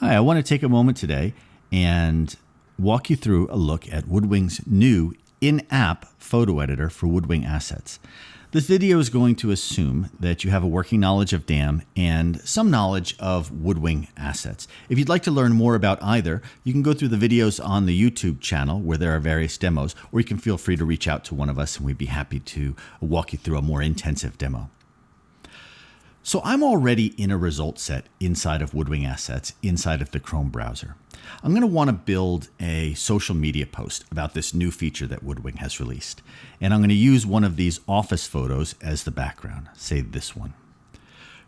Hi, I want to take a moment today and walk you through a look at WoodWing's new in-app photo editor for WoodWing Assets. This video is going to assume that you have a working knowledge of DAM and some knowledge of WoodWing Assets. If you'd like to learn more about either, you can go through the videos on the YouTube channel where there are various demos, or you can feel free to reach out to one of us and we'd be happy to walk you through a more intensive demo. So I'm already in a result set inside of WoodWing Assets, inside of the Chrome browser. I'm going to want to build a social media post about this new feature that WoodWing has released. And I'm going to use one of these office photos as the background, say this one.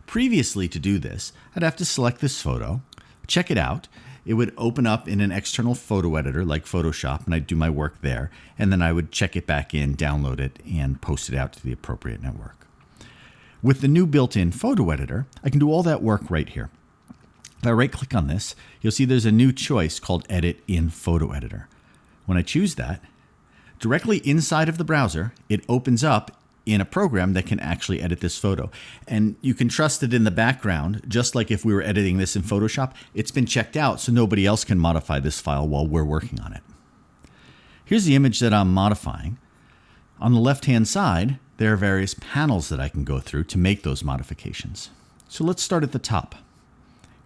Previously, to do this, I'd have to select this photo, check it out. It would open up in an external photo editor like Photoshop, and I'd do my work there. And then I would check it back in, download it, and post it out to the appropriate network. With the new built-in photo editor, I can do all that work right here. If I right-click on this, you'll see there's a new choice called Edit in Photo Editor. When I choose that, directly inside of the browser, it opens up in a program that can actually edit this photo. And you can trust that in the background, just like if we were editing this in Photoshop, it's been checked out so nobody else can modify this file while we're working on it. Here's the image that I'm modifying. On the left-hand side, there are various panels that I can go through to make those modifications. So let's start at the top.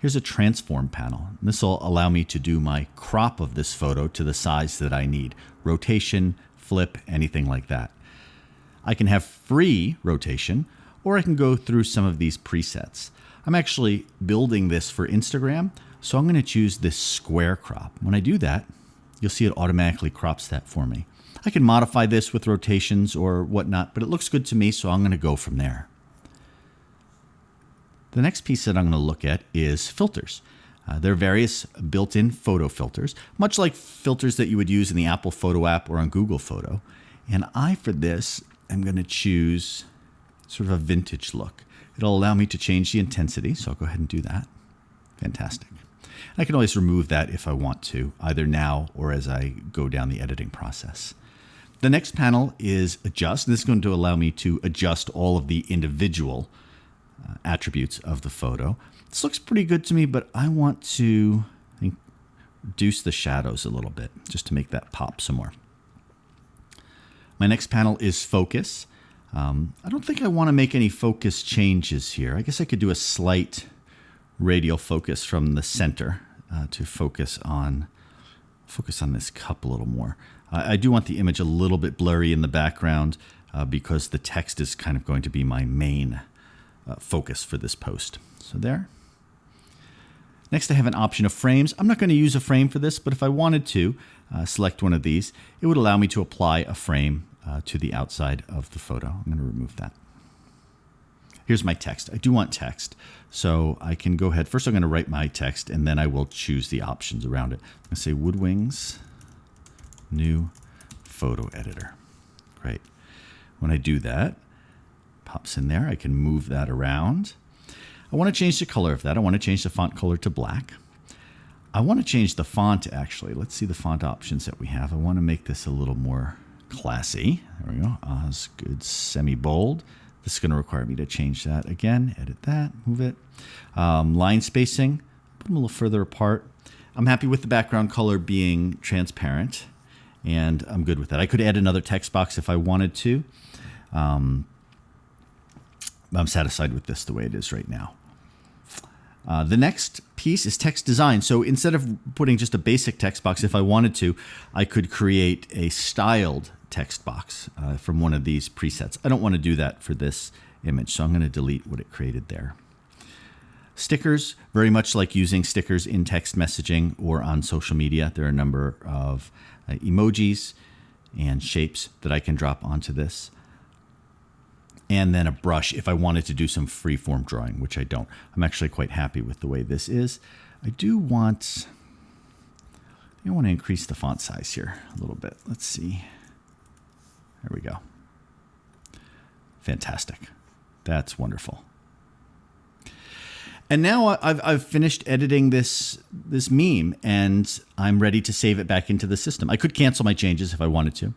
Here's a transform panel. This will allow me to do my crop of this photo to the size that I need. Rotation, flip, anything like that. I can have free rotation, or I can go through some of these presets. I'm actually building this for Instagram, so I'm going to choose this square crop. When I do that, you'll see it automatically crops that for me. I can modify this with rotations or whatnot, but it looks good to me, so I'm going to go from there. The next piece that I'm going to look at is filters. There are various built-in photo filters, much like filters that you would use in the Apple Photo app or on Google Photo. And for this, I'm going to choose sort of a vintage look. It'll allow me to change the intensity, so I'll go ahead and do that. Fantastic. I can always remove that if I want to, either now or as I go down the editing process. The next panel is Adjust. This is going to allow me to adjust all of the individual attributes of the photo. This looks pretty good to me, but I want to reduce the shadows a little bit just to make that pop some more. My next panel is Focus. I don't think I want to make any focus changes here. I guess I could do a slight radial focus from the center to focus on this cup a little more. I do want the image a little bit blurry in the background because the text is kind of going to be my main focus for this post. So there. Next, I have an option of frames. I'm not going to use a frame for this, but if I wanted to select one of these, it would allow me to apply a frame to the outside of the photo. I'm going to remove that. Here's my text. I do want text, so I can go ahead. First, I'm going to write my text, and then I will choose the options around it. I'm going to say WoodWing's new photo editor. Great. When I do that, pops in there. I can move that around. I want to change the color of that. I want to change the font color to black. I want to change the font, actually. Let's see the font options that we have. I want to make this a little more classy. There we go. Osgood semi-bold. This is going to require me to change that again. Edit that, move it. Line spacing, put them a little further apart. I'm happy with the background color being transparent, and I'm good with that. I could add another text box if I wanted to. I'm satisfied with this the way it is right now. The next piece is text design. So instead of putting just a basic text box, if I wanted to, I could create a styled text box from one of these presets. I don't want to do that for this image, so I'm going to delete what it created there. Stickers, very much like using stickers in text messaging or on social media. There are a number of emojis and shapes that I can drop onto this. And then a brush if I wanted to do some freeform drawing, which I don't. I'm actually quite happy with the way this is. I want to increase the font size here a little bit. Let's see. There we go. Fantastic. That's wonderful. And now I've finished editing this meme, and I'm ready to save it back into the system. I could cancel my changes if I wanted to.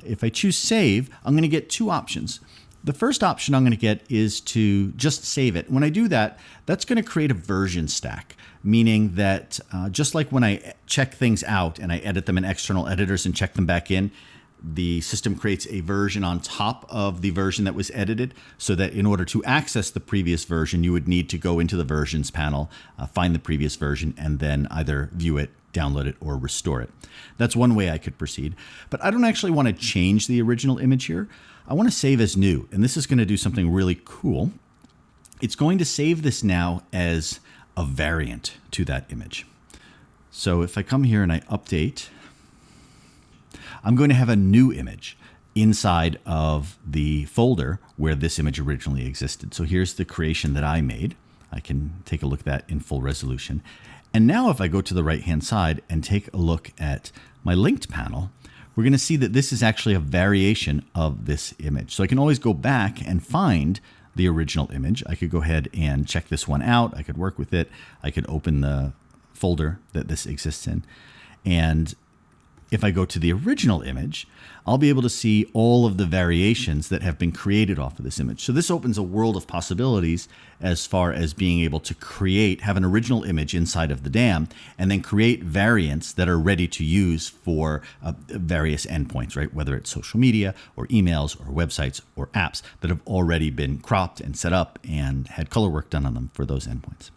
If I choose Save, I'm going to get two options. The first option I'm going to get is to just save it. When I do that, that's going to create a version stack, meaning that just like when I check things out and I edit them in external editors and check them back in, the system creates a version on top of the version that was edited, so that in order to access the previous version, you would need to go into the versions panel, find the previous version, and then either view it, download it, or restore it. That's one way I could proceed. But I don't actually want to change the original image here. I want to save as new, and this is going to do something really cool. It's going to save this now as a variant to that image. So if I come here and I update, I'm going to have a new image inside of the folder where this image originally existed. So here's the creation that I made. I can take a look at that in full resolution. And now if I go to the right-hand side and take a look at my linked panel, we're going to see that this is actually a variation of this image. So I can always go back and find the original image. I could go ahead and check this one out. I could work with it. I could open the folder that this exists in. And if I go to the original image, I'll be able to see all of the variations that have been created off of this image. So this opens a world of possibilities as far as being able to have an original image inside of the dam, and then create variants that are ready to use for various endpoints, right? Whether it's social media or emails or websites or apps that have already been cropped and set up and had color work done on them for those endpoints.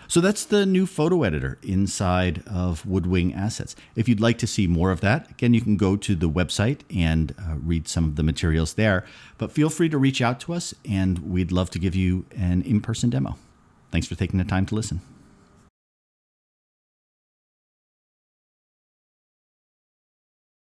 So that's the new photo editor inside of WoodWing Assets. If you'd like to see more of that, again, you can go to the website and read some of the materials there. But feel free to reach out to us, and we'd love to give you an in-person demo. Thanks for taking the time to listen.